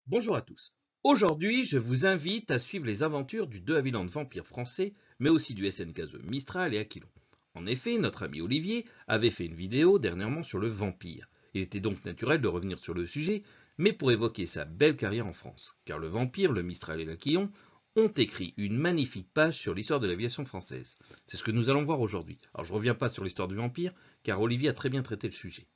Bonjour à tous. Aujourd'hui, je vous invite à suivre les aventures du de Havilland vampire français, mais aussi du SNKZ Mistral et Aquilon. En effet, notre ami Olivier avait fait une vidéo dernièrement sur le vampire. Il était donc naturel de revenir sur le sujet, mais pour évoquer sa belle carrière en France, car le vampire, le Mistral et l'Aquilon ont écrit une magnifique page sur l'histoire de l'aviation française. C'est ce que nous allons voir aujourd'hui. Alors je ne reviens pas sur l'histoire du vampire, car Olivier a très bien traité le sujet.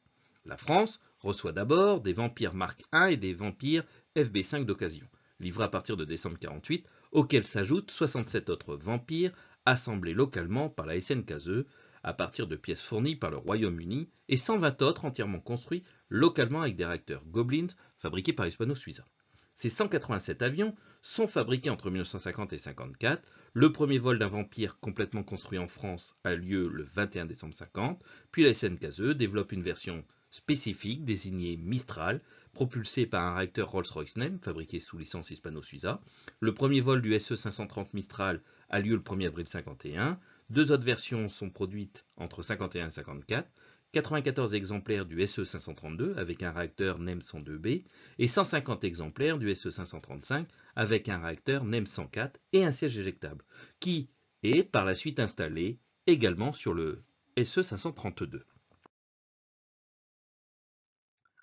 La France reçoit d'abord des vampires Mark I et des vampires FB5 d'occasion, livrés à partir de décembre 1948, auxquels s'ajoutent 67 autres vampires assemblés localement par la SNKZ à partir de pièces fournies par le Royaume-Uni et 120 autres entièrement construits localement avec des réacteurs Goblins fabriqués par Hispano-Suiza. Ces 187 avions sont fabriqués entre 1950 et 1954. Le premier vol d'un vampire complètement construit en France a lieu le 21 décembre 1950, puis la SNKZ développe une version spécifique désignée Mistral, propulsée par un réacteur Rolls-Royce NEM fabriqué sous licence Hispano-Suiza. Le premier vol du SE 530 Mistral a lieu le 1er avril 1951. Deux autres versions sont produites entre 1951 et 1954. 94 exemplaires du SE 532 avec un réacteur NEM 102B et 150 exemplaires du SE 535 avec un réacteur NEM 104 et un siège éjectable, qui est par la suite installé également sur le SE 532.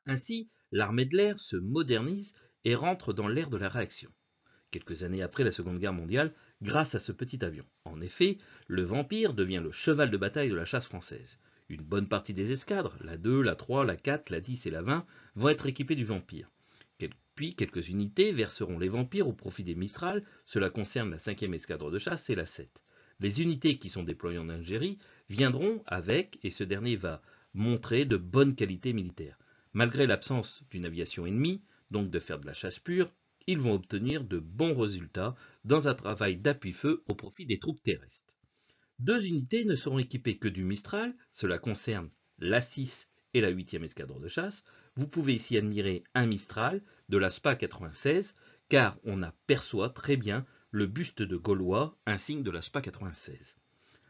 Ainsi, l'armée de l'air se modernise et rentre dans l'ère de la réaction, quelques années après la Seconde Guerre mondiale, grâce à ce petit avion. En effet, le Vampire devient le cheval de bataille de la chasse française. Une bonne partie des escadres, la 2, la 3, la 4, la 10 et la 20, vont être équipées du Vampire. Puis quelques unités verseront les Vampires au profit des Mistral, cela concerne la 5e escadre de chasse et la 7. Les unités qui sont déployées en Algérie viendront avec, et ce dernier va montrer de bonnes qualités militaires. Malgré l'absence d'une aviation ennemie, donc de faire de la chasse pure, ils vont obtenir de bons résultats dans un travail d'appui-feu au profit des troupes terrestres. Deux unités ne seront équipées que du Mistral, cela concerne la 6 et la 8e escadre de chasse. Vous pouvez ici admirer un Mistral de la SPA 96, car on aperçoit très bien le buste de Gaulois, un signe de la SPA 96.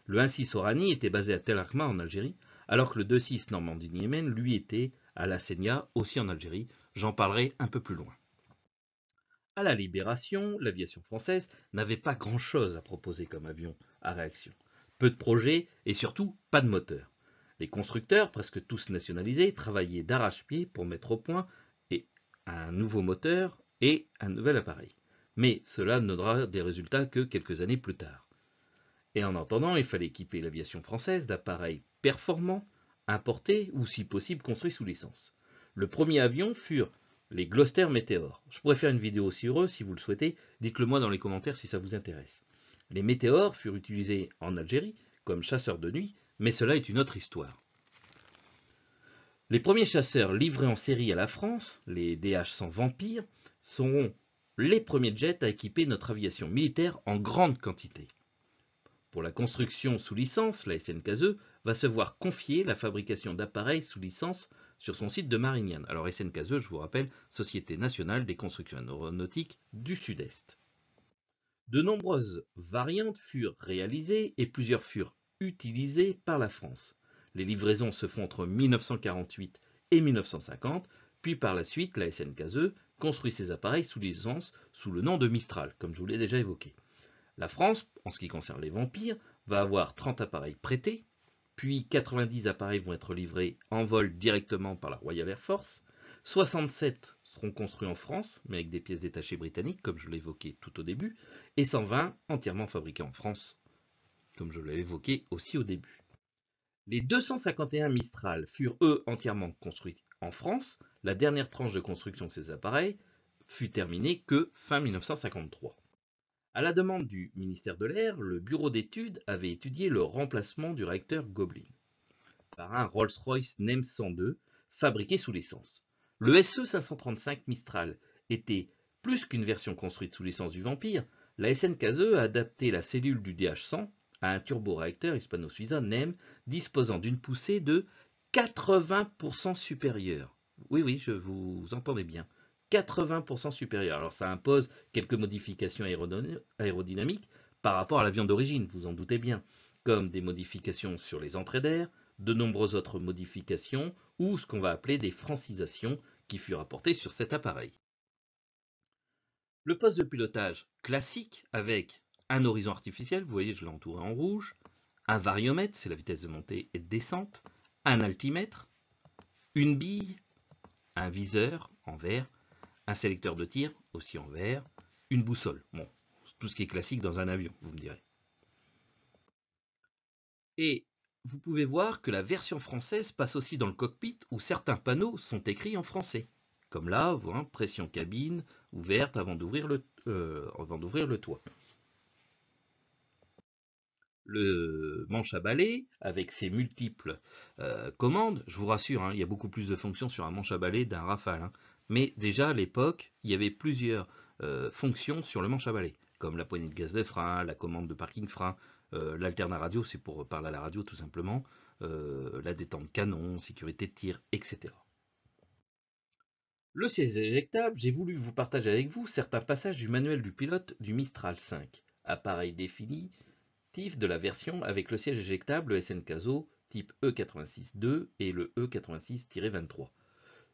Le 1-6 Orani était basé à Tel Arqma en Algérie, alors que le 2-6 Normandie-Yémen, lui, était à La Senia, aussi en Algérie. J'en parlerai un peu plus loin. À la Libération, l'aviation française n'avait pas grand-chose à proposer comme avion à réaction. Peu de projets et surtout pas de moteur. Les constructeurs, presque tous nationalisés, travaillaient d'arrache-pied pour mettre au point un nouveau moteur et un nouvel appareil. Mais cela ne donnera des résultats que quelques années plus tard. Et en attendant, il fallait équiper l'aviation française d'appareils performants, importés ou si possible construits sous licence. Le premier avion furent les Gloster Meteor. Je pourrais faire une vidéo sur eux si vous le souhaitez, dites-le moi dans les commentaires si ça vous intéresse. Les Météores furent utilisés en Algérie comme chasseurs de nuit, mais cela est une autre histoire. Les premiers chasseurs livrés en série à la France, les DH-100 Vampire, seront les premiers jets à équiper notre aviation militaire en grande quantité. Pour la construction sous licence, la SNKZ va se voir confier la fabrication d'appareils sous licence sur son site de Marignane. Alors SNKZ, je vous rappelle, Société nationale des constructions aéronautiques du Sud-Est. De nombreuses variantes furent réalisées et plusieurs furent utilisées par la France. Les livraisons se font entre 1948 et 1950, puis par la suite, la SNKZ construit ses appareils sous licence sous le nom de Mistral, comme je vous l'ai déjà évoqué. La France, en ce qui concerne les Vampires, va avoir 30 appareils prêtés, puis 90 appareils vont être livrés en vol directement par la Royal Air Force, 67 seront construits en France, mais avec des pièces détachées britanniques, comme je l'ai évoqué tout au début, et 120 entièrement fabriqués en France, comme je l'ai évoqué aussi au début. Les 251 Mistral furent eux entièrement construits en France. La dernière tranche de construction de ces appareils fut terminée que fin 1953. À la demande du ministère de l'Air, le bureau d'études avait étudié le remplacement du réacteur Goblin par un Rolls-Royce NEM 102 fabriqué sous licence. Le SE 535 Mistral était plus qu'une version construite sous licence du Vampire. La SNKZ a adapté la cellule du DH100 à un turboréacteur hispano-suiza NEM disposant d'une poussée de 80% supérieure. Oui, oui, je vous entendez bien. 80% supérieure. Alors ça impose quelques modifications aérodynamiques par rapport à l'avion d'origine, vous en doutez bien, comme des modifications sur les entrées d'air, de nombreuses autres modifications ou ce qu'on va appeler des francisations qui furent apportées sur cet appareil. Le poste de pilotage classique avec un horizon artificiel, vous voyez je l'ai entouré en rouge, un variomètre, c'est la vitesse de montée et de descente, un altimètre, une bille, un viseur en vert, un sélecteur de tir aussi en vert, une boussole. Bon, tout ce qui est classique dans un avion, vous me direz. Et vous pouvez voir que la version française passe aussi dans le cockpit où certains panneaux sont écrits en français. Comme là, vous voyez, pression cabine ouverte avant d'ouvrir le toit. Le manche à balai, avec ses multiples commandes, je vous rassure, hein, il y a beaucoup plus de fonctions sur un manche à balai d'un Rafale. Hein. Mais déjà à l'époque, il y avait plusieurs fonctions sur le manche à balai, comme la poignée de gaz de frein, la commande de parking frein, l'alterne radio, c'est pour parler à la radio tout simplement, la détente canon, sécurité de tir, etc. Le siège éjectable, j'ai voulu vous partager avec vous certains passages du manuel du pilote du Mistral 5, appareil défini de la version avec le siège éjectable le SNCaso type E86-2 et le E86-23.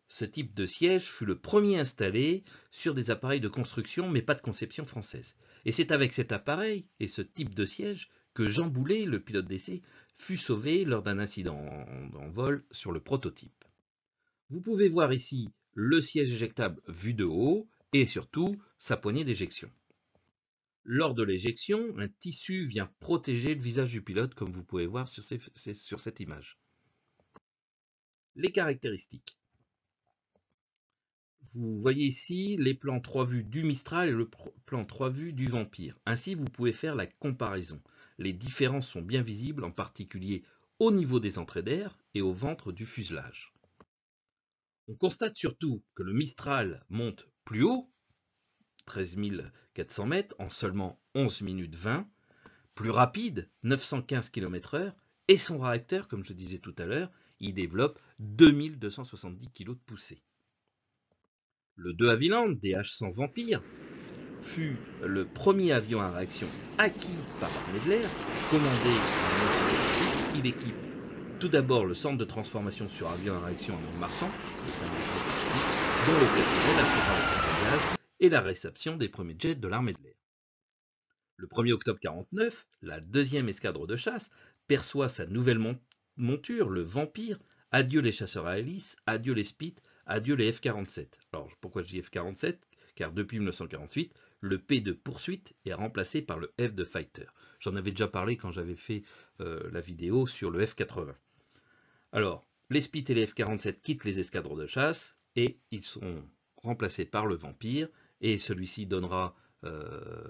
Ce type de siège fut le premier installé sur des appareils de construction mais pas de conception française. Et c'est avec cet appareil et ce type de siège que Jean Boulet, le pilote d'essai, fut sauvé lors d'un incident en vol sur le prototype. Vous pouvez voir ici le siège éjectable vu de haut et surtout sa poignée d'éjection. Lors de l'éjection, un tissu vient protéger le visage du pilote, comme vous pouvez voir sur cette image. Les caractéristiques. Vous voyez ici les plans 3 vues du Mistral et le plan 3 vues du Vampire. Ainsi, vous pouvez faire la comparaison. Les différences sont bien visibles, en particulier au niveau des entrées d'air et au ventre du fuselage. On constate surtout que le Mistral monte plus haut, 13 400 mètres, en seulement 11 minutes 20, plus rapide, 915 km/h, et son réacteur, comme je disais tout à l'heure, il développe 2270 kg de poussée. Le De Havilland DH-100 Vampire fut le premier avion à réaction acquis par l'armée de l'air, commandé en 1948. Il équipe tout d'abord le centre de transformation sur avion à réaction à Mont-de-Marsan, le 5 dont le personnel assura le convoyage et la réception des premiers jets de l'armée de l'air. Le 1er octobre 1949, la deuxième escadre de chasse perçoit sa nouvelle monture, le Vampire. Adieu les chasseurs à hélice, adieu les Spit, adieu les F-47. Alors pourquoi je dis F-47? Car depuis 1948, le P de poursuite est remplacé par le F de Fighter. J'en avais déjà parlé quand j'avais fait la vidéo sur le F-80. Alors, les Spit et les F-47 quittent les escadres de chasse et ils sont remplacés par le Vampire, et celui-ci donnera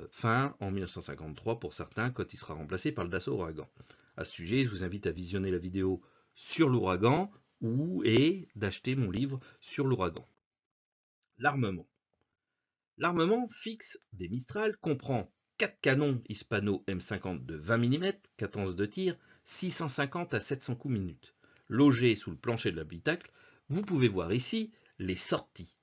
fin en 1953 pour certains, quand il sera remplacé par le Dassault Ouragan. À ce sujet, je vous invite à visionner la vidéo sur l'Ouragan et d'acheter mon livre sur l'Ouragan. L'armement. L'armement fixe des Mistral comprend 4 canons Hispano M50 de 20 mm, cadence de tir 650 à 700 coups minute. Logés sous le plancher de l'habitacle, vous pouvez voir ici les sorties.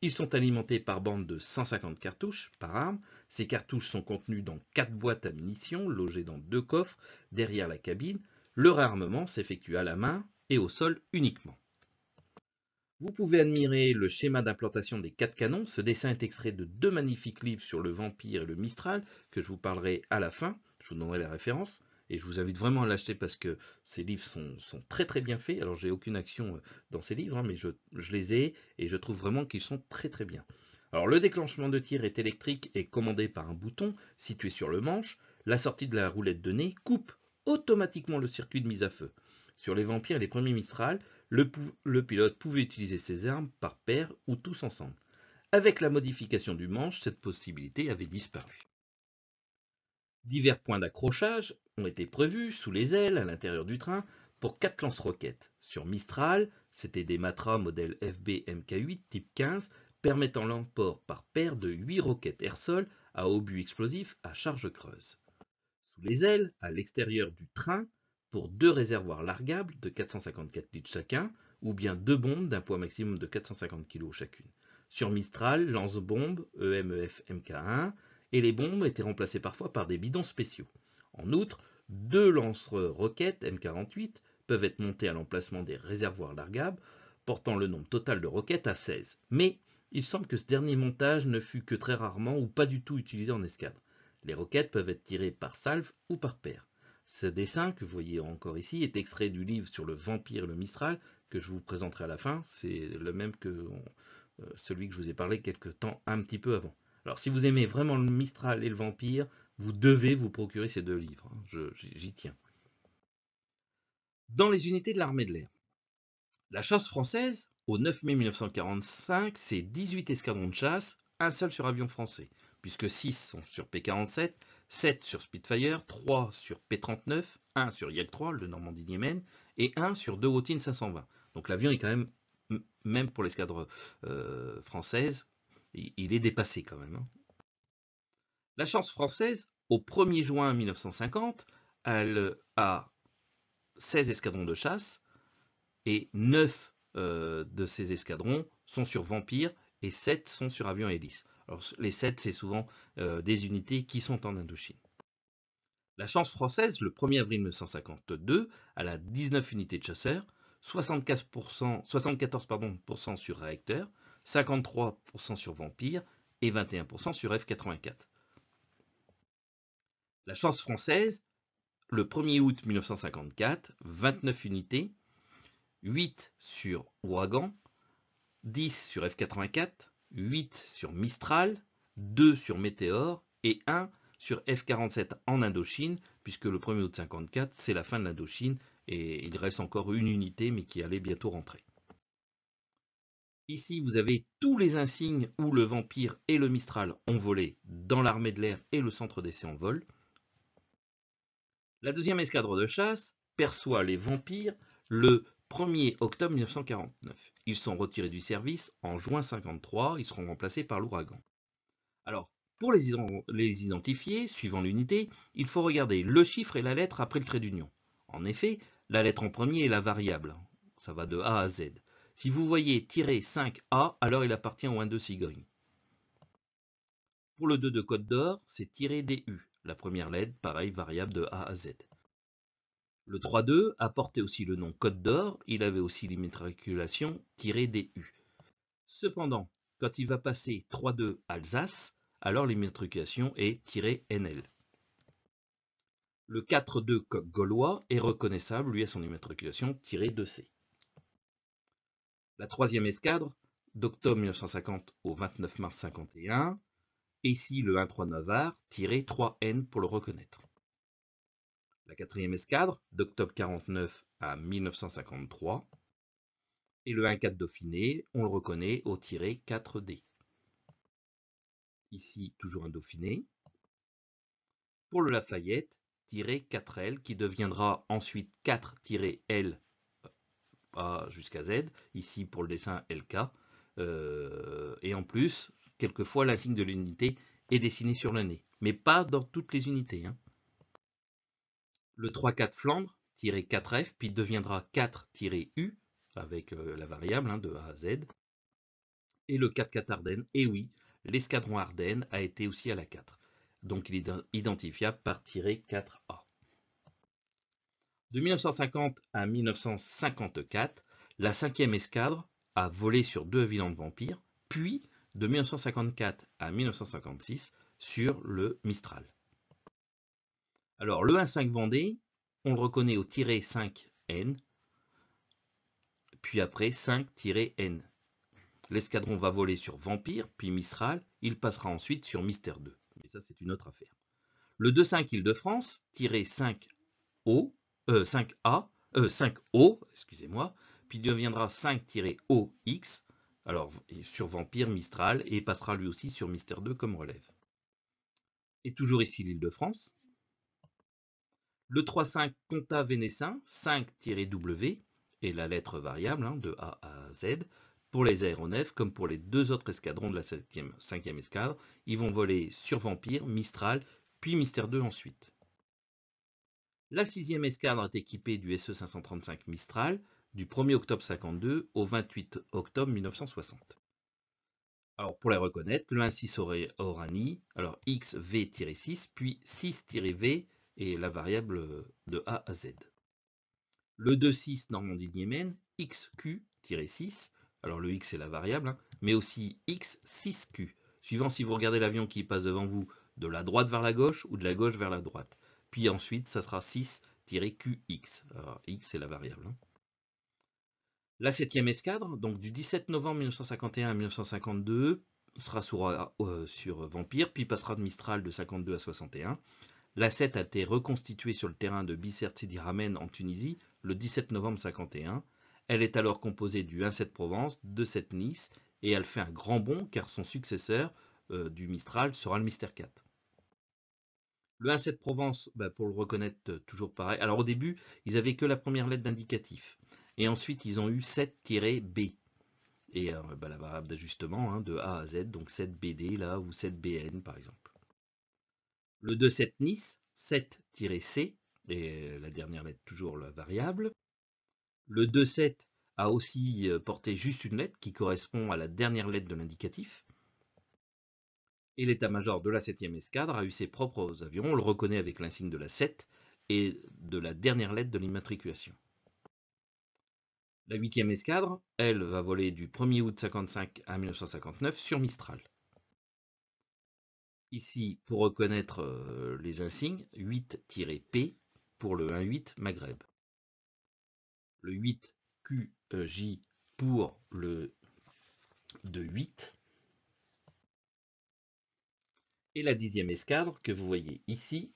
Ils sont alimentés par bande de 150 cartouches par arme. Ces cartouches sont contenues dans 4 boîtes à munitions logées dans 2 coffres derrière la cabine. Le réarmement s'effectue à la main et au sol uniquement. Vous pouvez admirer le schéma d'implantation des 4 canons. Ce dessin est extrait de 2 magnifiques livres sur le Vampire et le Mistral que je vous parlerai à la fin. Je vous donnerai les références. Et je vous invite vraiment à l'acheter parce que ces livres sont très très bien faits. Alors j'ai aucune action dans ces livres, hein, mais je les ai et je trouve vraiment qu'ils sont très très bien. Alors le déclenchement de tir est électrique et commandé par un bouton situé sur le manche. La sortie de la roulette de nez coupe automatiquement le circuit de mise à feu. Sur les Vampires et les premiers Mistral, le pilote pouvait utiliser ses armes par paire ou tous ensemble. Avec la modification du manche, cette possibilité avait disparu. Divers points d'accrochage ont été prévus sous les ailes, à l'intérieur du train, pour 4 lance-roquettes. Sur Mistral, c'était des Matra modèle FB Mk8 type 15, permettant l'emport par paire de 8 roquettes air-sol à obus explosifs à charge creuse. Sous les ailes, à l'extérieur du train, pour 2 réservoirs largables de 454 litres chacun, ou bien 2 bombes d'un poids maximum de 450 kg chacune. Sur Mistral, lance-bombes EMEF Mk1, et les bombes étaient remplacées parfois par des bidons spéciaux. En outre, 2 lance-roquettes M48 peuvent être montées à l'emplacement des réservoirs largables, portant le nombre total de roquettes à 16. Mais il semble que ce dernier montage ne fut que très rarement ou pas du tout utilisé en escadre. Les roquettes peuvent être tirées par salve ou par paire. Ce dessin que vous voyez encore ici est extrait du livre sur le Vampire et le Mistral que je vous présenterai à la fin. C'est le même que celui que je vous ai parlé quelque temps un petit peu avant. Alors si vous aimez vraiment le Mistral et le Vampire, vous devez vous procurer ces deux livres. J'y tiens. Dans les unités de l'armée de l'air, la chasse française, au 9 mai 1945, c'est 18 escadrons de chasse, un seul sur avion français, puisque 6 sont sur P-47, 7 sur Spitfire, 3 sur P-39, 1 sur Yak 3, le Normandie-Niemen, et 1 sur Dewotyn 520. Donc l'avion est quand même, même pour l'escadre française, il est dépassé quand même. Hein. La chasse française, au 1er juin 1950, elle a 16 escadrons de chasse, et 9 de ces escadrons sont sur Vampire et 7 sont sur avion hélice. Alors, les 7, c'est souvent des unités qui sont en Indochine. La chasse française, le 1er avril 1952, elle a 19 unités de chasseurs, 74% sur réacteur, 53% sur Vampire et 21% sur F-84. La chasse française, le 1er août 1954, 29 unités, 8 sur Ouragan, 10 sur F-84, 8 sur Mistral, 2 sur Météor et 1 sur F-47 en Indochine, puisque le 1er août 54, c'est la fin de l'Indochine et il reste encore une unité, mais qui allait bientôt rentrer. Ici, vous avez tous les insignes où le Vampire et le Mistral ont volé dans l'armée de l'air et le centre d'essai en vol. La deuxième escadre de chasse perçoit les Vampires le 1er octobre 1949. Ils sont retirés du service en juin 1953, ils seront remplacés par l'Ouragan. Alors, pour les identifier, suivant l'unité, il faut regarder le chiffre et la lettre après le trait d'union. En effet, la lettre en premier est la variable, ça va de A à Z. Si vous voyez -5A, alors il appartient au 1-2 Cigogne. Pour le 2 de Côte d'Or, c'est -DU, la première lettre, pareil, variable de A à Z. Le 3-2 apportait aussi le nom Côte d'Or, il avait aussi l'immatriculation -DU. Cependant, quand il va passer 3-2 Alsace, alors l'immatriculation est -NL. Le 4-2 Coq gaulois est reconnaissable, lui, à son immatriculation -2C. La troisième escadre, d'octobre 1950 au 29 mars 1951, ici le 1-3 Navarre, -3N pour le reconnaître. La quatrième escadre, d'octobre 49 à 1953, et le 1-4 Dauphiné, on le reconnaît au -4D. Ici, toujours un Dauphiné. Pour le Lafayette, -4L, qui deviendra ensuite 4-L jusqu'à Z, ici pour le dessin LK. Et en plus, quelquefois, l'insigne de l'unité est dessiné sur le nez, mais pas dans toutes les unités. Hein. Le 3-4 Flandre, -4F, puis deviendra 4-U, avec la variable de A à Z. Et le 4-4 Ardennes, et oui, l'escadron Ardennes a été aussi à la 4. Donc il est identifiable par -4A. De 1950 à 1954, la 5e escadre a volé sur 2 avions de Vampire, puis de 1954 à 1956 sur le Mistral. Alors le 1-5 Vendée, on le reconnaît au -5N, puis après 5-N. L'escadron va voler sur Vampire, puis Mistral, il passera ensuite sur Mystère 2. Mais ça, c'est une autre affaire. Le 2-5 Île-de-France, -5O, 5O, excusez-moi, puis deviendra 5-OX, alors sur Vampire, Mistral, et passera lui aussi sur Mystère 2 comme relève. Et toujours ici l'Île-de-France. Le 3-5 Comtat Vénessin, 5-W, et la lettre variable de A à Z, pour les aéronefs, comme pour les deux autres escadrons de la 5e escadre, ils vont voler sur Vampire, Mistral, puis Mystère 2 ensuite. La 6e escadre est équipée du SE-535 Mistral du 1er octobre 1952 au 28 octobre 1960. Alors pour les reconnaître, le 1-6 Oranie, alors XV-6, puis 6-V et la variable de A à Z. Le 2-6 Normandie-Niemen, XQ-6, alors le X c'est la variable, hein, mais aussi X6Q, suivant si vous regardez l'avion qui passe devant vous de la droite vers la gauche ou de la gauche vers la droite. Puis ensuite, ça sera 6-QX. Alors, X c'est la variable, hein. La 7e escadre, donc du 17 novembre 1951 à 1952, sera sur Vampire, puis passera de Mistral de 52 à 61. La 7 a été reconstituée sur le terrain de Bisser Sidi Ramen en Tunisie le 17 novembre 51. Elle est alors composée du 1-7 Provence, 2-7 Nice, et elle fait un grand bond car son successeur du Mistral sera le Mystère 4. Le 1-7 Provence, pour le reconnaître, toujours pareil. Alors au début, ils avaient que la première lettre d'indicatif. Et ensuite, ils ont eu 7-B. Et la variable d'ajustement, hein, de A à Z, donc 7BD là, ou 7BN par exemple. Le 2-7 Nice, 7-C, et la dernière lettre toujours la variable. Le 2-7 a aussi porté juste une lettre qui correspond à la dernière lettre de l'indicatif. Et l'état-major de la 7e escadre a eu ses propres avions, on le reconnaît avec l'insigne de la 7 et de la dernière lettre de l'immatriculation. La 8e escadre, elle, va voler du 1er août 1955 à 1959 sur Mistral. Ici, pour reconnaître les insignes, 8-P pour le 1-8 Maghreb. Le 8QJ pour le 2-8. Et la 10e escadre que vous voyez ici.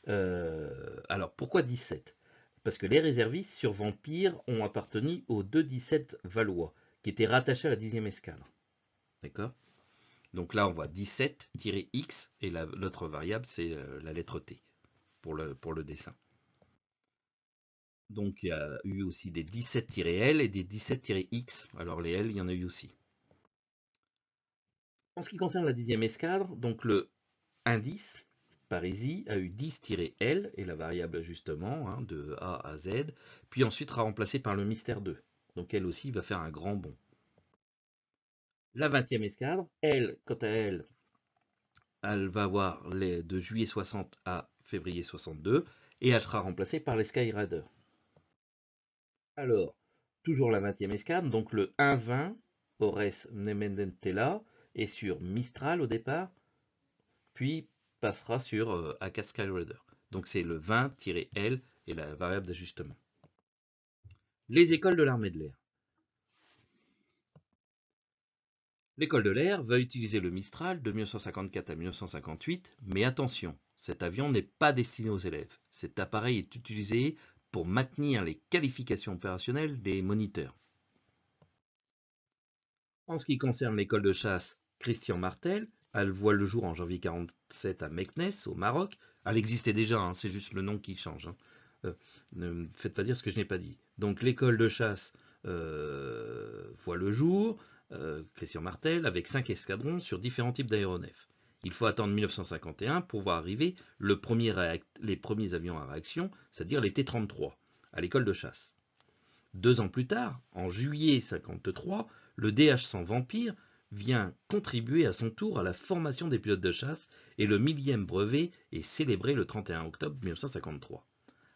Alors, pourquoi 17? Parce que les réservistes sur Vampire ont appartenu au 2-17 Valois, qui était rattaché à la 10e escadre. D'accord? Donc là, on voit 17-X, et l'autre variable, c'est la lettre T, pour le dessin. Donc il y a eu aussi des 17-L et des 17-X. Alors les L, il y en a eu aussi. En ce qui concerne la 10e escadre, donc le indice, Parisie, a eu 10-L et la variable ajustement, hein, de A à Z, puis ensuite sera remplacée par le Mystère 2. Donc elle aussi va faire un grand bond. La 20e escadre, elle, quant à elle, elle va avoir de juillet 60 à février 62 et elle sera remplacée par les Skyraider. Alors, toujours la 20e escadre, donc le 1-20 Ores Nemenentela est sur Mistral au départ, puis passera sur AK Skyraider. Donc c'est le 20-L et la variable d'ajustement. Les écoles de l'armée de l'air. L'école de l'air va utiliser le Mistral de 1954 à 1958, mais attention, cet avion n'est pas destiné aux élèves. Cet appareil est utilisé pour maintenir les qualifications opérationnelles des moniteurs. En ce qui concerne l'école de chasse Christian Martel, elle voit le jour en janvier 1947 à Meknès, au Maroc. Elle existait déjà, hein, c'est juste le nom qui change, hein. Ne me faites pas dire ce que je n'ai pas dit. Donc l'école de chasse voit le jour, Christian Martel, avec 5 escadrons sur différents types d'aéronefs. Il faut attendre 1951 pour voir arriver les premiers avions à réaction, c'est-à-dire les T-33, à l'école de chasse. 2 ans plus tard, en juillet 1953, le DH-100 Vampire vient contribuer à son tour à la formation des pilotes de chasse et le 1000e brevet est célébré le 31 octobre 1953.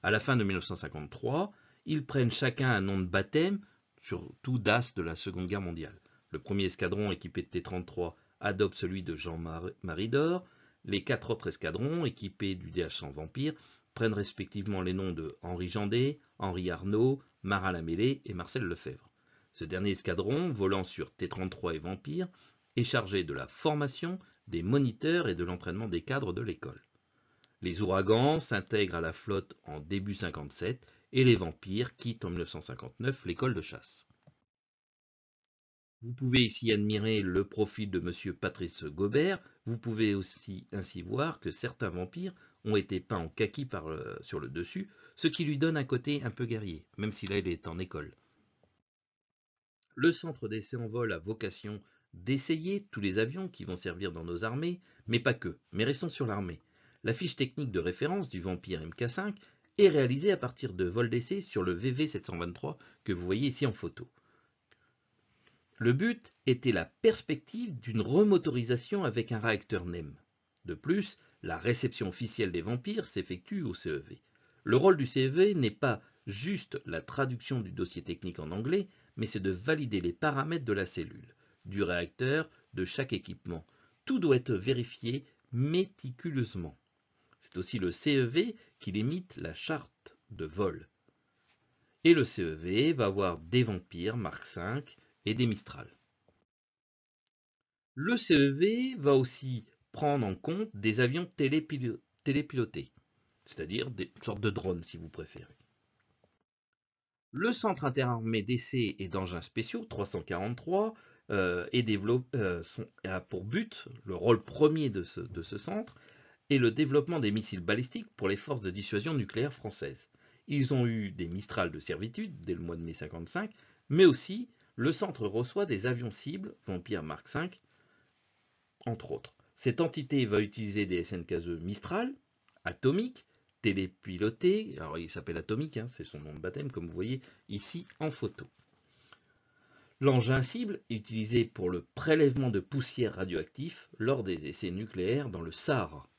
À la fin de 1953, ils prennent chacun un nom de baptême, surtout d'as de la Seconde Guerre mondiale. Le premier escadron équipé de T-33 adopte celui de Jean-Marie Dor. Les 4 autres escadrons équipés du DH-100 Vampire prennent respectivement les noms de Henri Jandet, Henri Arnaud, Marin Lamellé et Marcel Lefebvre. Ce dernier escadron, volant sur T-33 et Vampire, est chargé de la formation des moniteurs et de l'entraînement des cadres de l'école. Les ouragans s'intègrent à la flotte en début 57 et les Vampires quittent en 1959 l'école de chasse. Vous pouvez ici admirer le profil de M. Patrice Gobert. Vous pouvez aussi ainsi voir que certains vampires ont été peints en kaki sur le dessus, ce qui lui donne un côté un peu guerrier, même si là il est en école. Le centre d'essai en vol a vocation d'essayer tous les avions qui vont servir dans nos armées, mais pas que, mais restons sur l'armée. La fiche technique de référence du Vampire Mk5 est réalisée à partir de vols d'essai sur le VV723 que vous voyez ici en photo. Le but était la perspective d'une remotorisation avec un réacteur NEM. De plus, la réception officielle des Vampires s'effectue au CEV. Le rôle du CEV n'est pas juste la traduction du dossier technique en anglais, mais c'est de valider les paramètres de la cellule, du réacteur, de chaque équipement. Tout doit être vérifié méticuleusement. C'est aussi le CEV qui limite la charte de vol. Et le CEV va avoir des Vampires Mark V et des Mistral. Le CEV va aussi prendre en compte des avions télépilotés, c'est-à-dire des sortes de drones si vous préférez. Le Centre interarmé d'essais et d'engins spéciaux 343 a pour but, le rôle premier de ce centre, est le développement des missiles balistiques pour les forces de dissuasion nucléaire françaises. Ils ont eu des Mistral de servitude dès le mois de mai 1955, mais aussi le centre reçoit des avions cibles, Vampire Mark V, entre autres. Cette entité va utiliser des SNKE Mistral, atomiques, télépilotés, alors il s'appelle Atomique, hein, c'est son nom de baptême, comme vous voyez ici en photo. L'engin cible est utilisé pour le prélèvement de poussières radioactives lors des essais nucléaires dans le Sahara.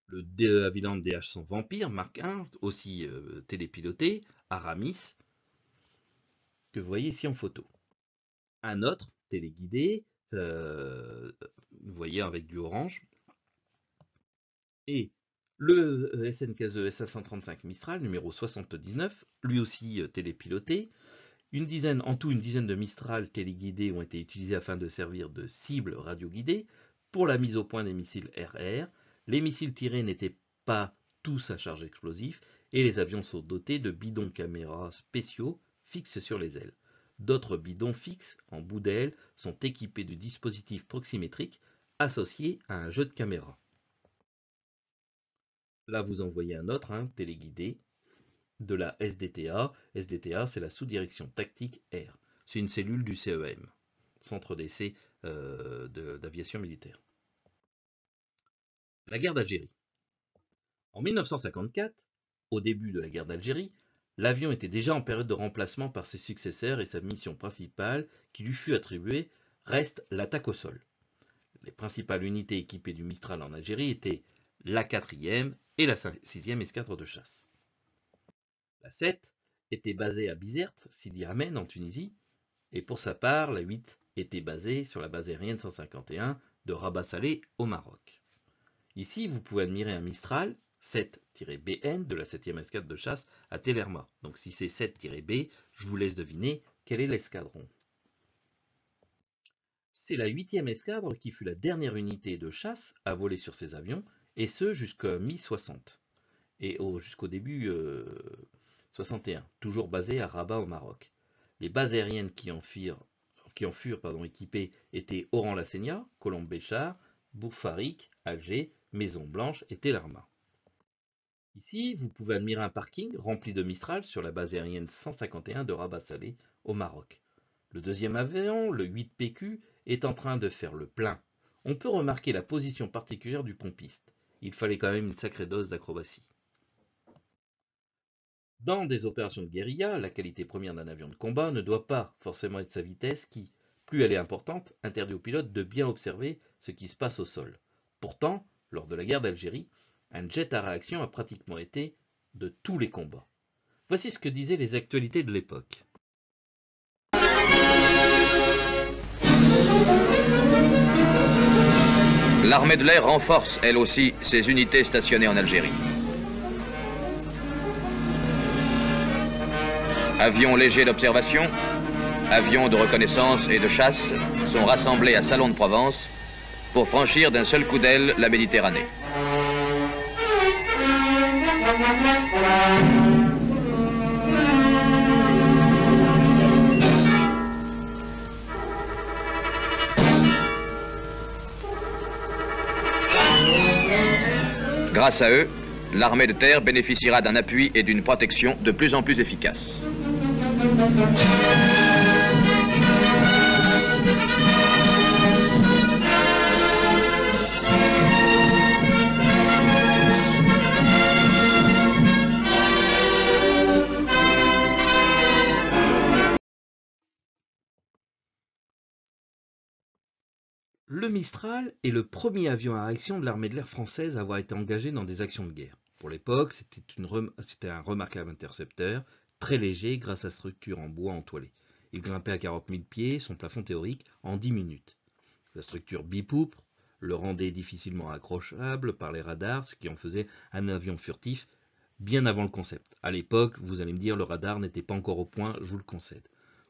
Le De Havilland DH-100 Vampire Mark I, aussi télépiloté, Aramis, que vous voyez ici en photo. Un autre, téléguidé, vous voyez avec du orange, et le SNKE SA-135 Mistral, numéro 79, lui aussi télépiloté. En tout, une dizaine de Mistral téléguidés ont été utilisés afin de servir de cible radioguidée pour la mise au point des missiles RR. Les missiles tirés n'étaient pas tous à charge explosive et les avions sont dotés de bidons caméras spéciaux fixes sur les ailes. D'autres bidons fixes en bout d'aile sont équipés de dispositifs proximétriques associés à un jeu de caméra. Là, vous en voyez un autre, téléguidé, de la SDTA. SDTA, c'est la sous-direction tactique air. C'est une cellule du CEM, Centre d'essai d'aviation militaire. La guerre d'Algérie. En 1954, au début de la guerre d'Algérie, l'avion était déjà en période de remplacement par ses successeurs et sa mission principale, qui lui fut attribuée, reste l'attaque au sol. Les principales unités équipées du Mistral en Algérie étaient la 4e et la 6e escadre de chasse. La 7 était basée à Bizerte, Sidi Amen en Tunisie, et pour sa part, la 8 était basée sur la base aérienne 151 de Rabat Salé au Maroc. Ici, vous pouvez admirer un Mistral 7-BN de la 7e escadre de chasse à Tellerma. Donc si c'est 7-B, je vous laisse deviner quel est l'escadron. C'est la 8e escadre qui fut la dernière unité de chasse à voler sur ces avions, et ce jusqu'à mi-60, et jusqu'au début 61, toujours basé à Rabat au Maroc. Les bases aériennes qui en furent équipées étaient Oran-la-Seigneur, Colombe-Béchar, Bourg-Farik, Alger, Maison-Blanche et Tellerma. Ici, vous pouvez admirer un parking rempli de Mistral sur la base aérienne 151 de Rabat Salé au Maroc. Le deuxième avion, le 8PQ, est en train de faire le plein. On peut remarquer la position particulière du pompiste. Il fallait quand même une sacrée dose d'acrobatie. Dans des opérations de guérilla, la qualité première d'un avion de combat ne doit pas forcément être sa vitesse qui, plus elle est importante, interdit aux pilotes de bien observer ce qui se passe au sol. Pourtant, lors de la guerre d'Algérie, un jet à réaction a pratiquement été de tous les combats. Voici ce que disaient les actualités de l'époque. L'armée de l'air renforce, elle aussi, ses unités stationnées en Algérie. Avions légers d'observation, avions de reconnaissance et de chasse sont rassemblés à Salon de Provence pour franchir d'un seul coup d'aile la Méditerranée. Grâce à eux, l'armée de terre bénéficiera d'un appui et d'une protection de plus en plus efficaces. Le Mistral est le premier avion à réaction de l'armée de l'air française à avoir été engagé dans des actions de guerre. Pour l'époque, c'était un remarquable intercepteur, très léger grâce à sa structure en bois entoilé. Il grimpait à 40 000 pieds, son plafond théorique, en 10 minutes. La structure bipoutre le rendait difficilement accrochable par les radars, ce qui en faisait un avion furtif bien avant le concept. À l'époque, vous allez me dire, le radar n'était pas encore au point, je vous le concède.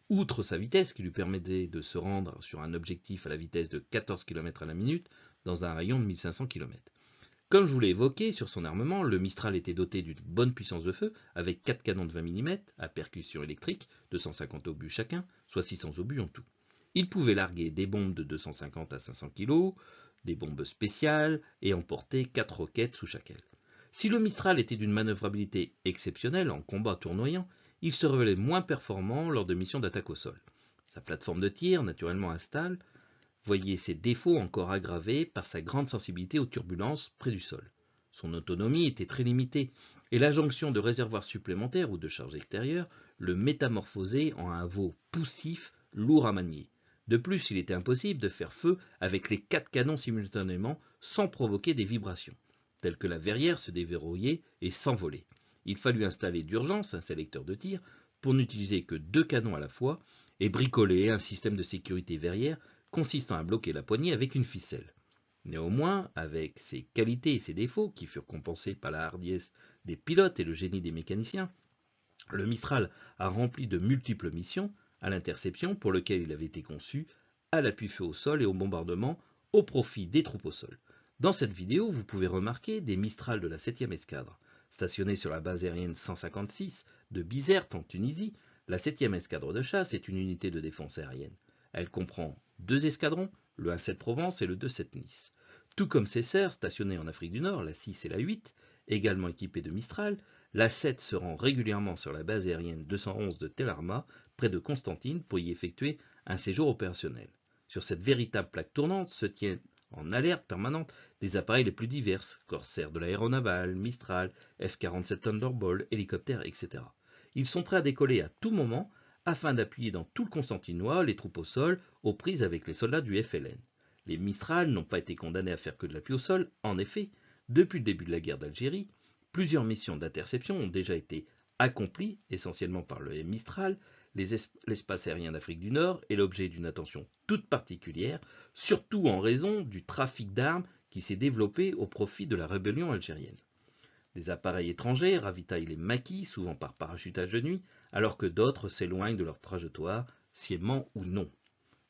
Outre sa vitesse qui lui permettait de se rendre sur un objectif à la vitesse de 14 km à la minute dans un rayon de 1500 km. Comme je vous l'ai évoqué, sur son armement, le Mistral était doté d'une bonne puissance de feu avec 4 canons de 20 mm à percussion électrique de 150 obus chacun, soit 600 obus en tout. Il pouvait larguer des bombes de 250 à 500 kg, des bombes spéciales et emporter 4 roquettes sous chaque aile. Si le Mistral était d'une manœuvrabilité exceptionnelle en combat tournoyant, il se révélait moins performant lors de missions d'attaque au sol. Sa plateforme de tir, naturellement instable, voyait ses défauts encore aggravés par sa grande sensibilité aux turbulences près du sol. Son autonomie était très limitée, et la jonction de réservoirs supplémentaires ou de charges extérieures le métamorphosait en un veau poussif, lourd à manier. De plus, il était impossible de faire feu avec les 4 canons simultanément sans provoquer des vibrations, telles que la verrière se déverrouillait et s'envolait. Il fallut installer d'urgence un sélecteur de tir pour n'utiliser que 2 canons à la fois et bricoler un système de sécurité verrière consistant à bloquer la poignée avec une ficelle. Néanmoins, avec ses qualités et ses défauts, qui furent compensés par la hardiesse des pilotes et le génie des mécaniciens, le Mistral a rempli de multiples missions à l'interception pour lesquelles il avait été conçu, à l'appui-feu au sol et au bombardement au profit des troupes au sol. Dans cette vidéo, vous pouvez remarquer des Mistral de la 7e escadre. Stationnée sur la base aérienne 156 de Bizerte en Tunisie, la 7e escadre de chasse est une unité de défense aérienne. Elle comprend 2 escadrons, le 1-7 Provence et le 2-7 Nice. Tout comme ses sœurs stationnées en Afrique du Nord, la 6 et la 8, également équipées de Mistral, la 7 se rend régulièrement sur la base aérienne 211 de Tel Arma, près de Constantine, pour y effectuer un séjour opérationnel. Sur cette véritable plaque tournante se tiennent en alerte permanente des appareils les plus divers, Corsair de l'aéronaval, Mistral, F-47 Thunderbolt, hélicoptères, etc. Ils sont prêts à décoller à tout moment afin d'appuyer dans tout le Constantinois les troupes au sol aux prises avec les soldats du FLN. Les Mistral n'ont pas été condamnés à faire que de l'appui au sol. En effet, depuis le début de la guerre d'Algérie, plusieurs missions d'interception ont déjà été accomplies, essentiellement par le Mistral. L'espace aérien d'Afrique du Nord est l'objet d'une attention toute particulière, surtout en raison du trafic d'armes qui s'est développé au profit de la rébellion algérienne. Des appareils étrangers ravitaillent les maquis, souvent par parachutage de nuit, alors que d'autres s'éloignent de leur trajectoire, sciemment ou non.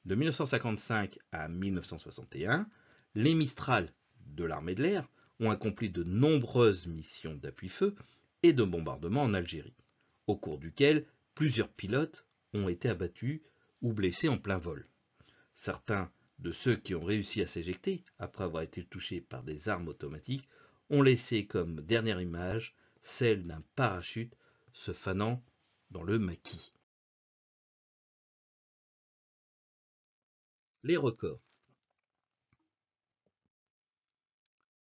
De 1955 à 1961, les Mistral de l'armée de l'air ont accompli de nombreuses missions d'appui-feu et de bombardement en Algérie, au cours duquel plusieurs pilotes ont été abattus ou blessés en plein vol. Certains de ceux qui ont réussi à s'éjecter, après avoir été touchés par des armes automatiques, ont laissé comme dernière image celle d'un parachute se fanant dans le maquis. Les records.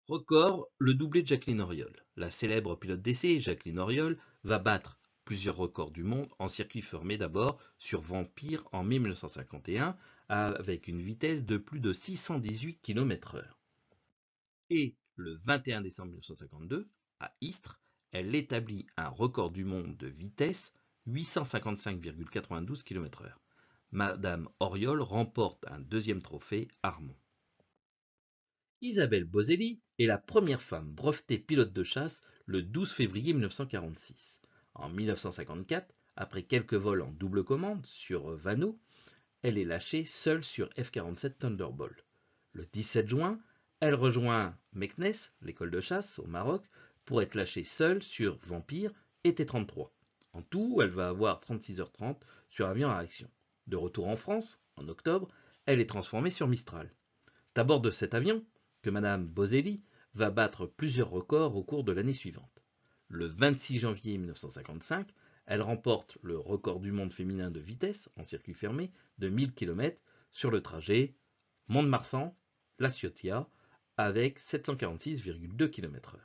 Record, le doublé de Jacqueline Auriol. La célèbre pilote d'essai, Jacqueline Auriol, va battre plusieurs records du monde en circuit fermé d'abord sur Vampire en mai 1951 avec une vitesse de plus de 618 km/h. Et le 21 décembre 1952, à Istres, elle établit un record du monde de vitesse 855,92 km/h. Madame Auriol remporte un deuxième trophée Armand. Isabelle Boselli est la première femme brevetée pilote de chasse le 12 février 1946. En 1954, après quelques vols en double commande sur Vanneau, elle est lâchée seule sur F-47 Thunderbolt. Le 17 juin, elle rejoint Meknes, l'école de chasse au Maroc, pour être lâchée seule sur Vampire et T-33. En tout, elle va avoir 36h30 sur avion à réaction. De retour en France, en octobre, elle est transformée sur Mistral. C'est à bord de cet avion que Madame Boselli va battre plusieurs records au cours de l'année suivante. Le 26 janvier 1955, elle remporte le record du monde féminin de vitesse en circuit fermé de 1000 km sur le trajet Mont-de-Marsan-La Ciotat avec 746,2 km/h.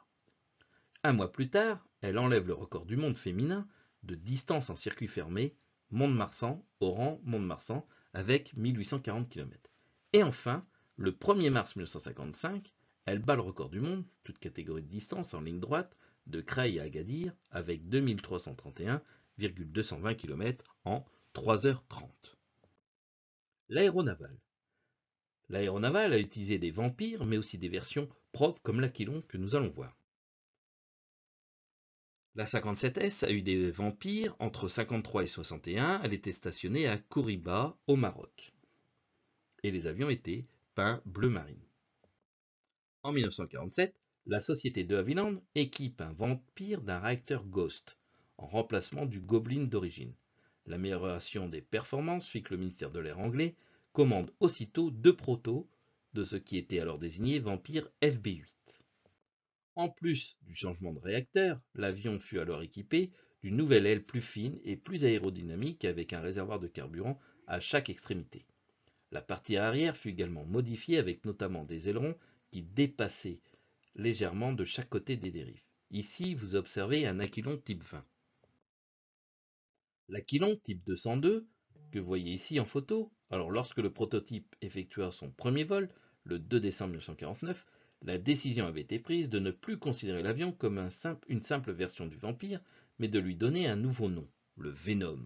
Un mois plus tard, elle enlève le record du monde féminin de distance en circuit fermé Mont-de-Marsan-Oran-Mont-de-Marsan avec 1840 km. Et enfin, le 1er mars 1955, elle bat le record du monde, toute catégorie de distance en ligne droite, de Creil à Agadir avec 2331,86 220 km en 3h30. L'aéronaval. L'aéronaval a utilisé des Vampires, mais aussi des versions propres comme l'Aquilon que nous allons voir. La 57S a eu des Vampires entre 53 et 61. Elle était stationnée à Kouriba, au Maroc. Et les avions étaient peints bleu marine. En 1947, la société de Havilland équipe un Vampire d'un réacteur Ghost, en remplacement du Goblin d'origine. L'amélioration des performances fit que le ministère de l'Air anglais commande aussitôt 2 protos de ce qui était alors désigné Vampire FB8. En plus du changement de réacteur, l'avion fut alors équipé d'une nouvelle aile plus fine et plus aérodynamique avec un réservoir de carburant à chaque extrémité. La partie arrière fut également modifiée avec notamment des ailerons qui dépassaient légèrement de chaque côté des dérives. Ici, vous observez un Aquilon type 20. L'Aquilon type 202, que vous voyez ici en photo, alors lorsque le prototype effectua son premier vol, le 2 décembre 1949, la décision avait été prise de ne plus considérer l'avion comme une simple version du Vampire, mais de lui donner un nouveau nom, le Venom.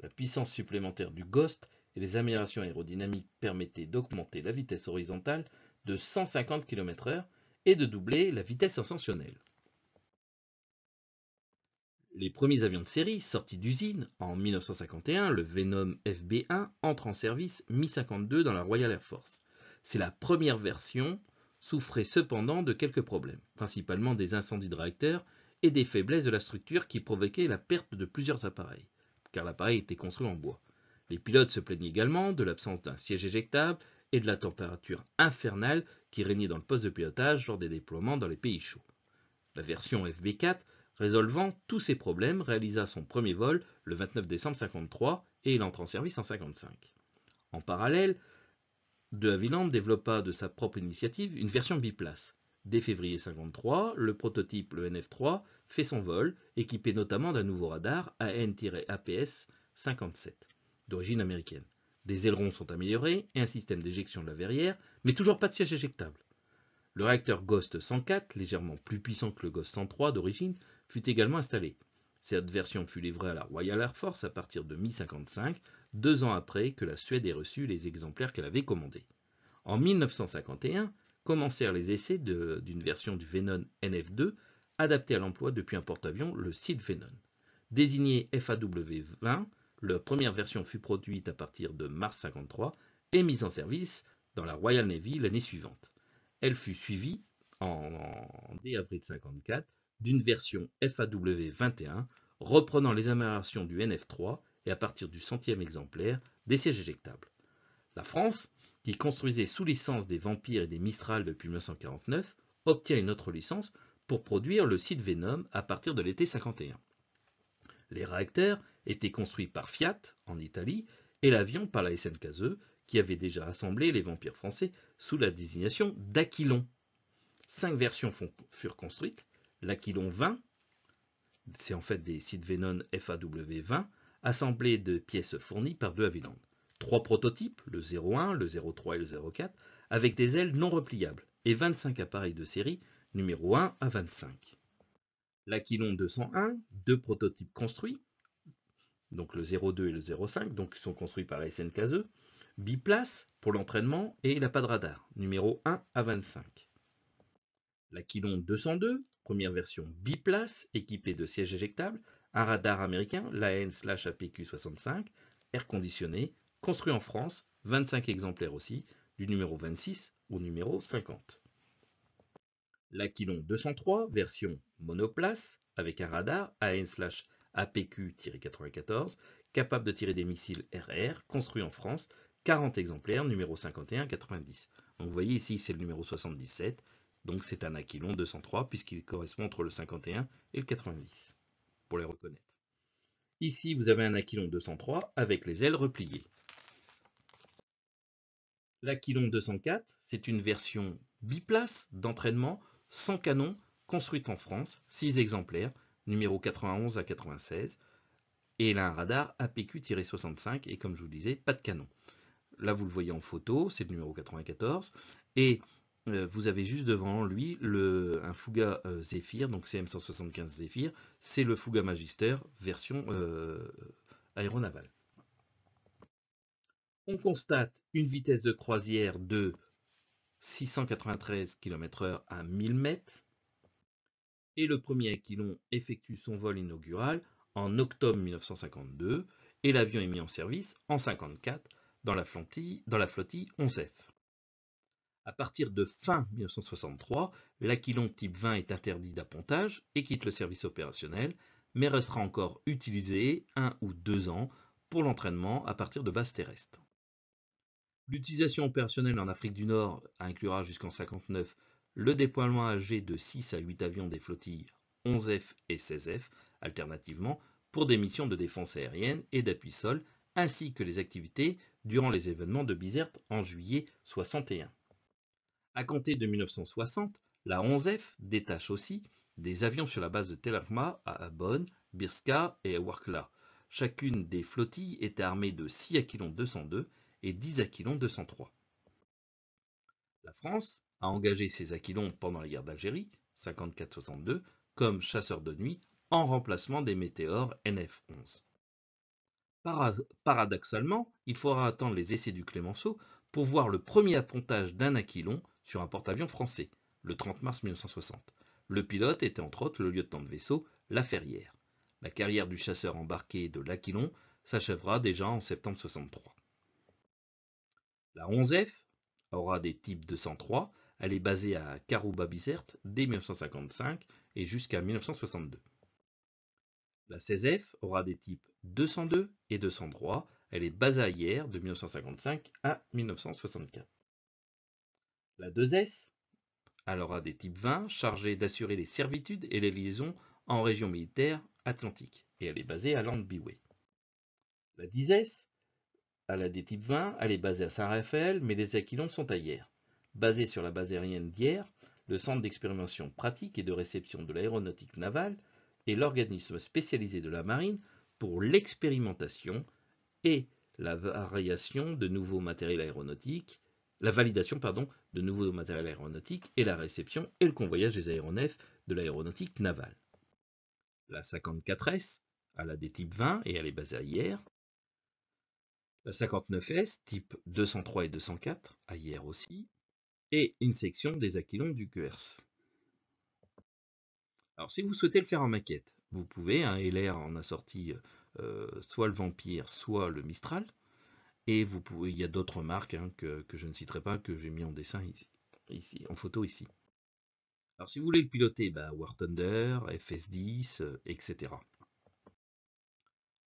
La puissance supplémentaire du Ghost et les améliorations aérodynamiques permettaient d'augmenter la vitesse horizontale de 150 km/h et de doubler la vitesse ascensionnelle. Les premiers avions de série sortis d'usine en 1951, le Venom FB1, entre en service mi-52 dans la Royal Air Force. C'est la première version, souffrait cependant de quelques problèmes, principalement des incendies de réacteurs et des faiblesses de la structure qui provoquaient la perte de plusieurs appareils, car l'appareil était construit en bois. Les pilotes se plaignaient également de l'absence d'un siège éjectable et de la température infernale qui régnait dans le poste de pilotage lors des déploiements dans les pays chauds. La version FB4, résolvant tous ces problèmes, réalisa son premier vol le 29 décembre 1953 et il entre en service en 1955. En parallèle, de Havilland développa de sa propre initiative une version biplace. Dès février 1953, le prototype, le NF3, fait son vol, équipé notamment d'un nouveau radar AN-APS 57, d'origine américaine. Des ailerons sont améliorés et un système d'éjection de la verrière, mais toujours pas de siège éjectable. Le réacteur Ghost 104, légèrement plus puissant que le Ghost 103 d'origine, fut également installé. Cette version fut livrée à la Royal Air Force à partir de mi-1955, 2 ans après que la Suède ait reçu les exemplaires qu'elle avait commandés. En 1951, commencèrent les essais d'une version du Venom NF2 adaptée à l'emploi depuis un porte-avions, le Sid Venom. Désigné FAW-20, la première version fut produite à partir de mars 1953 et mise en service dans la Royal Navy l'année suivante. Elle fut suivie, dès avril 1954, d'une version FAW-21 reprenant les améliorations du NF3 et à partir du 100e exemplaire, des sièges éjectables. La France, qui construisait sous licence des Vampires et des Mistral depuis 1949, obtient une autre licence pour produire le Sid Venom à partir de l'été 1951. Les réacteurs étaient construits par Fiat en Italie et l'avion par la SNKZE, qui avait déjà assemblé les Vampires français sous la désignation d'Aquilon. 5 versions furent construites. L'Aquilon 20, c'est en fait des Sid Venom FAW-20, assemblés de pièces fournies par de Havilland. 3 prototypes, le 01, le 03 et le 04, avec des ailes non repliables, et 25 appareils de série, numéro 1 à 25. L'Aquilon 201, 2 prototypes construits, donc le 02 et le 05, donc qui sont construits par la SNKZE, biplace pour l'entraînement et il n'a pas de radar, numéro 1 à 25. L'Aquilon 202, première version biplace, équipée de sièges éjectables, un radar américain, l'AN/APQ65, air conditionné, construit en France, 25 exemplaires aussi, du numéro 26 au numéro 50. L'Aquilon 203, version monoplace, avec un radar AN/APQ-94, capable de tirer des missiles RR, construit en France, 40 exemplaires, numéro 51-90. Donc vous voyez ici, c'est le numéro 77, donc c'est un Aquilon 203, puisqu'il correspond entre le 51 et le 90, pour les reconnaître. Ici, vous avez un Aquilon 203 avec les ailes repliées. L'Aquilon 204, c'est une version biplace d'entraînement sans canon, construite en France, 6 exemplaires, numéro 91 à 96, et il a un radar APQ-65, et comme je vous le disais, pas de canon. Là, vous le voyez en photo, c'est le numéro 94, et vous avez juste devant lui un Fouga Zéphyr, donc CM175 Zéphyr, c'est le Fouga Magister version aéronavale. On constate une vitesse de croisière de 693 km/h à 1000 mètres et le premier Aquilon effectue son vol inaugural en octobre 1952 et l'avion est mis en service en 1954 dans la flottille 11F. À partir de fin 1963, l'Aquilon type 20 est interdit d'appontage et quitte le service opérationnel, mais restera encore utilisé 1 ou 2 ans pour l'entraînement à partir de bases terrestres. L'utilisation opérationnelle en Afrique du Nord inclura jusqu'en 1959 le déploiement âgé de 6 à 8 avions des flottilles 11F et 16F, alternativement, pour des missions de défense aérienne et d'appui sol, ainsi que les activités durant les événements de Bizerte en juillet 61. À compter de 1960, la 11F détache aussi des avions sur la base de Tel Arma à Bonn, Birska et Warkla. Chacune des flottilles était armée de 6 Aquilon 202 et 10 Aquilon 203. La France a engagé ses Aquilons pendant la guerre d'Algérie, 54-62, comme chasseurs de nuit en remplacement des Météores NF-11. Paradoxalement, il faudra attendre les essais du Clemenceau pour voir le premier appontage d'un Aquilon sur un porte-avions français, le 30 mars 1960. Le pilote était entre autres le lieutenant de vaisseau Laferrière. La carrière du chasseur embarqué de l'Aquilon s'achèvera déjà en septembre 1963. La 11F aura des types 203, elle est basée à Karouba-Bizerte dès 1955 et jusqu'à 1962. La 16F aura des types 202 et 203, elle est basée à Hyères de 1955 à 1964. La 2S, elle aura des types 20 chargés d'assurer les servitudes et les liaisons en région militaire atlantique et elle est basée à Landbiway. La 10S, elle a des types 20, elle est basée à Saint-Raphaël, mais les Aquilons sont à Hyères. Basée sur la base aérienne d'Hyères, le centre d'expérimentation pratique et de réception de l'aéronautique navale est l'organisme spécialisé de la marine pour l'expérimentation et la variation de nouveaux matériels aéronautiques, la validation de nouveaux matériels aéronautiques et la réception et le convoyage des aéronefs de l'aéronautique navale. La 54S, elle a des types 20 et elle est basée à Hyères. La 59S, type 203 et 204, à Hyères aussi, et une section des Aquilons du QRS. Alors si vous souhaitez le faire en maquette, vous pouvez, LR en a sorti soit le Vampire, soit le Mistral, et il y a d'autres marques que je ne citerai pas, que j'ai mis en dessin ici, en photo ici. Alors si vous voulez le piloter, War Thunder, FS10, etc.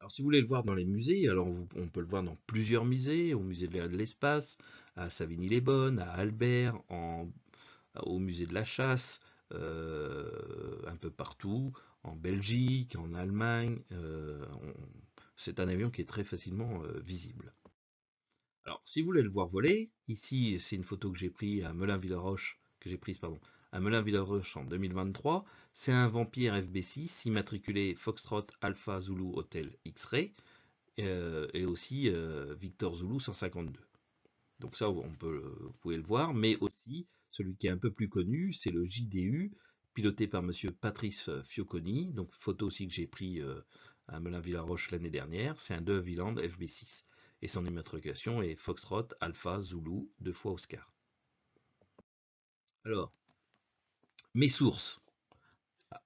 Alors si vous voulez le voir dans les musées, alors on peut le voir dans plusieurs musées, au musée de l'espace, à Savigny-les-Bonnes, à Albert, au musée de la chasse, un peu partout, en Belgique, en Allemagne. C'est un avion qui est très facilement visible. Alors si vous voulez le voir voler, ici c'est une photo que j'ai prise à Melun-Villeroche, à Melun-Villeroche en 2023. C'est un Vampire FB6 immatriculé Foxtrot Alpha Zulu Hotel X-Ray et aussi Victor Zulu 152. Donc ça, vous pouvez le voir, mais aussi celui qui est un peu plus connu, c'est le JDU, piloté par monsieur Patrice Fioconi, donc photo aussi que j'ai pris à Melun-Villeroche l'année dernière. C'est un De Havilland FB6 et son immatriculation est Foxtrot Alpha Zulu 2 fois Oscar. Alors, mes sources: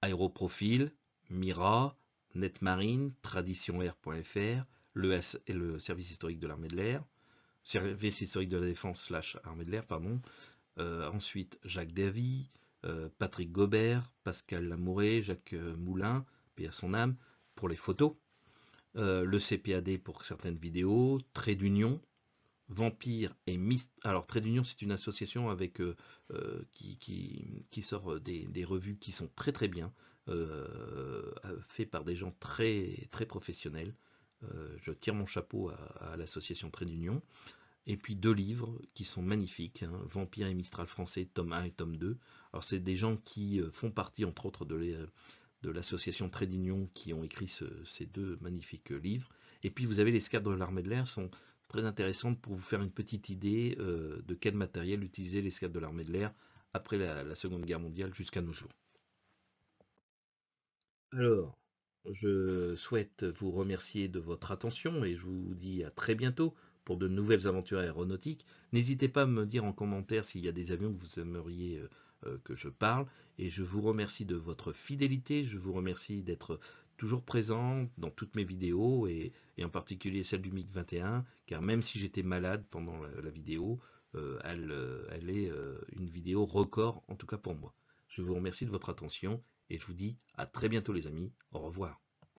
Aéroprofil, Mira, Netmarine, TraditionAir.fr, le service historique de l'armée de l'air, service historique de la défense / armée de l'air, pardon. Ensuite, Jacques Davy, Patrick Gobert, Pascal Lamouré, Jacques Moulin, paix à son âme, pour les photos. Le CPAD pour certaines vidéos, Trait d'Union, Vampire et Alors, Trait d'Union, c'est une association avec qui sort des revues qui sont très très bien, fait par des gens très très professionnels. Je tire mon chapeau à l'association Trait d'Union. Et puis 2 livres qui sont magnifiques, Vampire et Mistral français, tome 1 et tome 2. Alors c'est des gens qui font partie entre autres de l'association Trait d'Union qui ont écrit ces 2 magnifiques livres. Et puis vous avez les escadres de l'armée de l'air, sont très intéressantes pour vous faire une petite idée de quel matériel utilisaient les escadres de l'armée de l'air après la Seconde Guerre mondiale jusqu'à nos jours. Alors, je souhaite vous remercier de votre attention et je vous dis à très bientôt pour de nouvelles aventures aéronautiques. N'hésitez pas à me dire en commentaire s'il y a des avions que vous aimeriez que je parle. Et je vous remercie de votre fidélité. Je vous remercie d'être toujours présent dans toutes mes vidéos et en particulier celle du MiG-21, car même si j'étais malade pendant la vidéo, elle est une vidéo record, en tout cas pour moi. Je vous remercie de votre attention et je vous dis à très bientôt les amis. Au revoir.